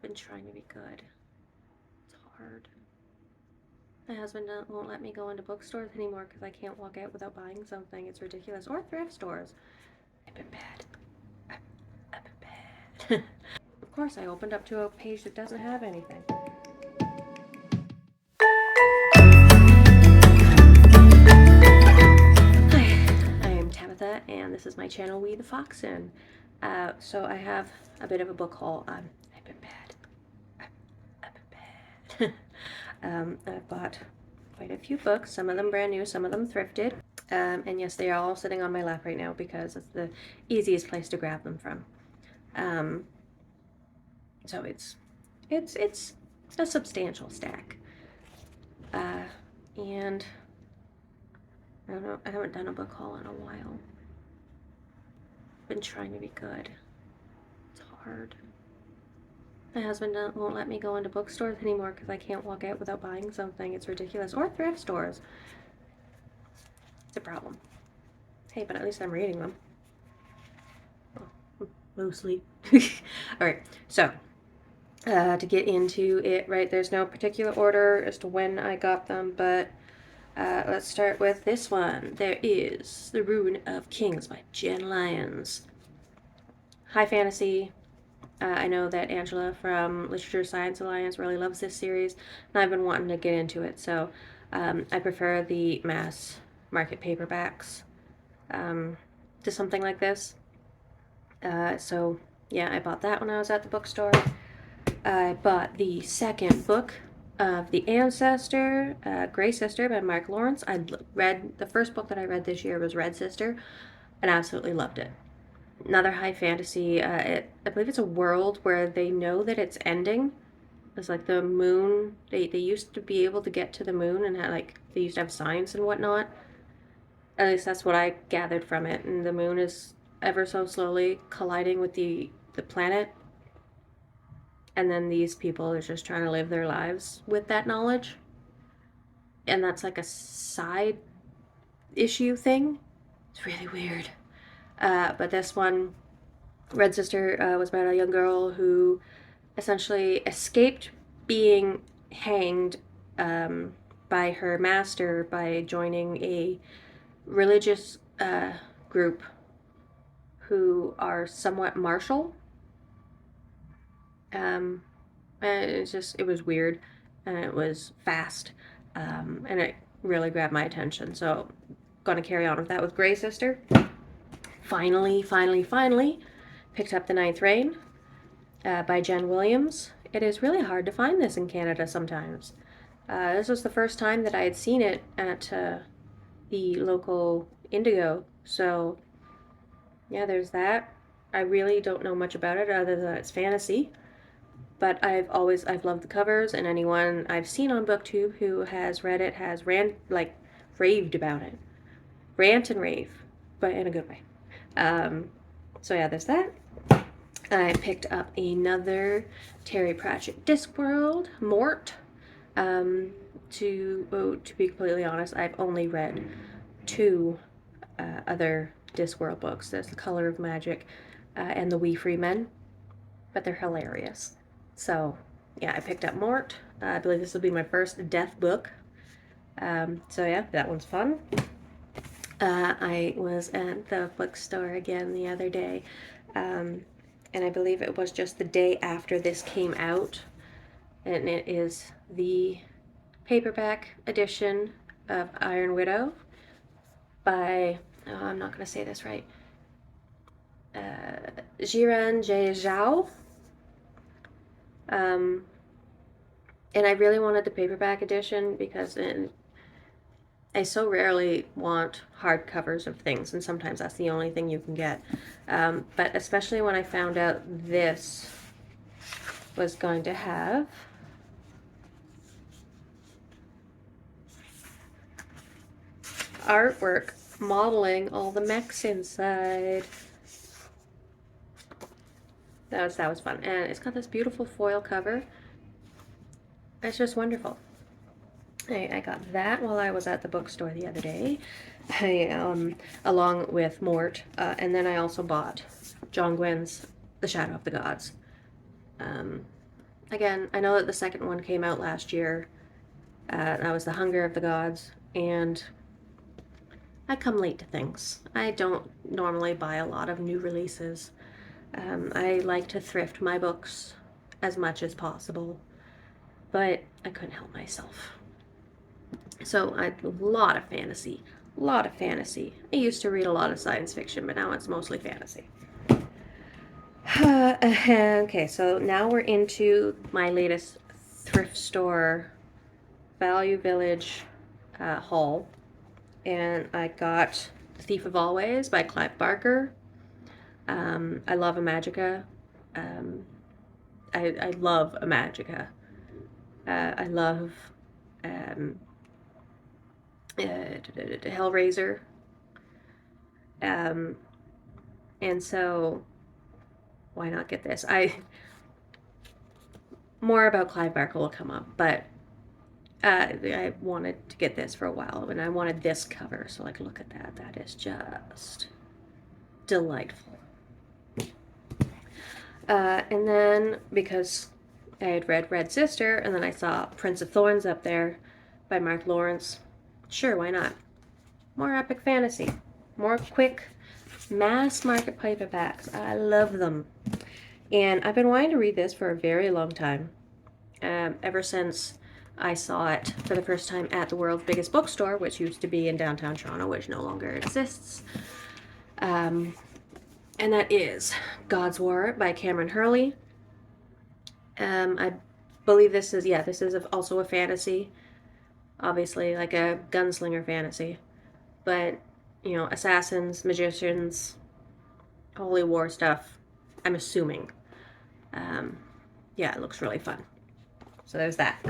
Been trying to be good. It's hard. My husband won't let me go into bookstores anymore because I can't walk out without buying something. It's ridiculous. Or thrift stores. I've been bad. I've been bad. Of course, I opened up to a page that doesn't have anything. Hi, I am Tabitha, and this is my channel, We the Foxen. So I have a bit of a book haul. I've been bad. I've been bad. I've bought quite a few books, some of them brand new, some of them thrifted. And yes, they are all sitting on my lap right now because it's the easiest place to grab them from. So it's a substantial stack. And I don't know, I haven't done a book haul in a while. Been trying to be good. It's hard. My husband won't let me go into bookstores anymore because I can't walk out without buying something. It's ridiculous. Or thrift stores. It's a problem. Hey, but at least I'm reading them. Well, mostly. Alright, so to get into it, right, there's no particular order as to when I got them, but let's start with this one. There is The Ruin of Kings by Jen Lyons. High fantasy. I know that Angela from Literature Science Alliance really loves this series, and I've been wanting to get into it, so I prefer the mass market paperbacks to something like this. So yeah, I bought that when I was at the bookstore. I bought the second book of The Ancestor, Grey Sister by Mark Lawrence. I read, the first book that I read this year was Red Sister, and absolutely loved it. Another high fantasy, I believe it's a world where they know that it's ending. It's like the moon, they used to be able to get to the moon and had, like, they used to have signs and whatnot. At least that's what I gathered from it. And the moon is ever so slowly colliding with the planet. And then these people are just trying to live their lives with that knowledge. And that's like a side issue thing. It's really weird. But this one, Red Sister, was about a young girl who essentially escaped being hanged by her master by joining a religious group who are somewhat martial. And it was weird, and it was fast, and it really grabbed my attention. So, gonna carry on with that with Grey Sister. Finally, picked up The Ninth Reign by Jen Williams. It is really hard to find this in Canada sometimes. This was the first time that I had seen it at the local Indigo, so yeah, there's that. I really don't know much about it other than it's fantasy, but I've loved the covers, and anyone I've seen on BookTube who has read it has raved about it. Rant and rave, but in a good way. So yeah, there's that. I picked up another Terry Pratchett Discworld, Mort. To be completely honest, I've only read two other Discworld books. There's The Color of Magic and The Wee Free Men, but they're hilarious. So yeah, I picked up Mort. I believe this will be my first death book. So yeah, that one's fun. I was at the bookstore again the other day, and I believe it was just the day after this came out, and it is the paperback edition of Iron Widow by, oh, I'm not going to say this right, Jiren J. Zhao. And I really wanted the paperback edition because I so rarely want hardcovers of things, and sometimes that's the only thing you can get. But especially when I found out this was going to have artwork modeling all the mechs inside. That was fun. And it's got this beautiful foil cover. It's just wonderful. I got that while I was at the bookstore the other day, along with Mort, and then I also bought John Gwynn's The Shadow of the Gods. again, I know that the second one came out last year. That was The Hunger of the Gods, and I come late to things. I don't normally buy a lot of new releases. I like to thrift my books as much as possible, but I couldn't help myself. So a lot of fantasy. A lot of fantasy. I used to read a lot of science fiction, but now it's mostly fantasy. Okay, so now we're into my latest thrift store Value Village haul. And I got Thief of Always by Clive Barker. I love Imagica. I love Imagica. I love um, Hellraiser. Um, and so, why not get this? More about Clive Barker will come up, but I wanted to get this for a while, and I wanted this cover. So, like, look at that. That is just delightful. And then, because I had read Red Sister, and then I saw Prince of Thorns up there by Mark Lawrence. Sure, why not? More epic fantasy. More quick, mass market paperbacks. I love them. And I've been wanting to read this for a very long time. Ever since I saw it for the first time at the world's biggest bookstore, which used to be in downtown Toronto, which no longer exists. And that is God's War by Cameron Hurley. I believe this is also a fantasy. Obviously, like a gunslinger fantasy. But, assassins, magicians, holy war stuff, I'm assuming. It looks really fun. So there's that.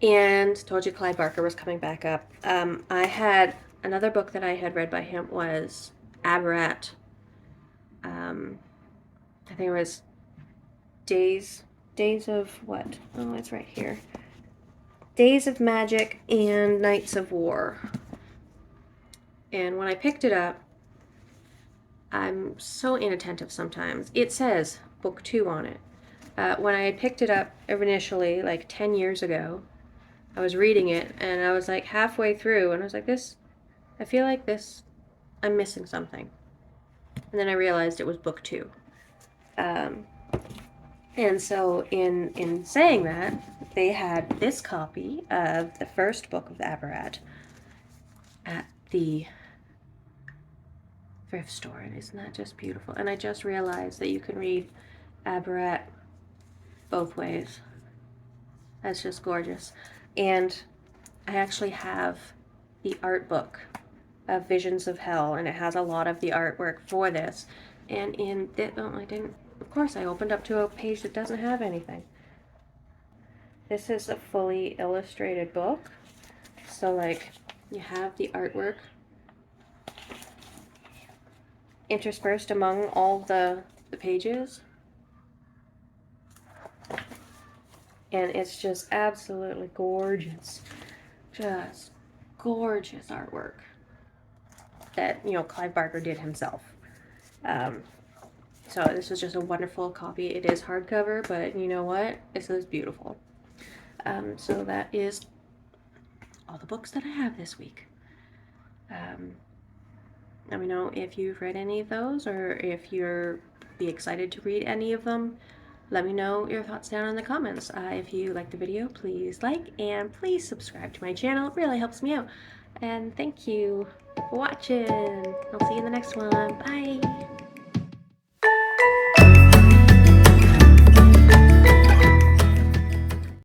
And told you Clive Barker was coming back up. I had another book that I had read by him was Abarat. I think it was Days of what? Oh, it's right here. Days of Magic and Nights of War. And when I picked it up, I'm so inattentive sometimes. It says book 2 on it. When I picked it up initially, like 10 years ago, I was reading it, and I was like halfway through, and I was like, I feel like I'm missing something. And then I realized it was book 2. And so in saying that, they had this copy of the first book of the Abarat at the thrift store, and isn't that just beautiful? And I just realized that you can read Abarat both ways. That's just gorgeous. And I actually have the art book of Visions of Hell, and it has a lot of the artwork for this. And I didn't. Of course, I opened up to a page that doesn't have anything. This is a fully illustrated book. So, like, you have the artwork interspersed among all the pages. And it's just absolutely gorgeous. Just gorgeous artwork that, Clive Barker did himself. So this is just a wonderful copy. It is hardcover, but you know what? This is beautiful. So that is all the books that I have this week. Let me know if you've read any of those, or if you're excited to read any of them. Let me know your thoughts down in the comments. If you liked the video, please like and please subscribe to my channel. It really helps me out. And thank you for watching. I'll see you in the next one. Bye.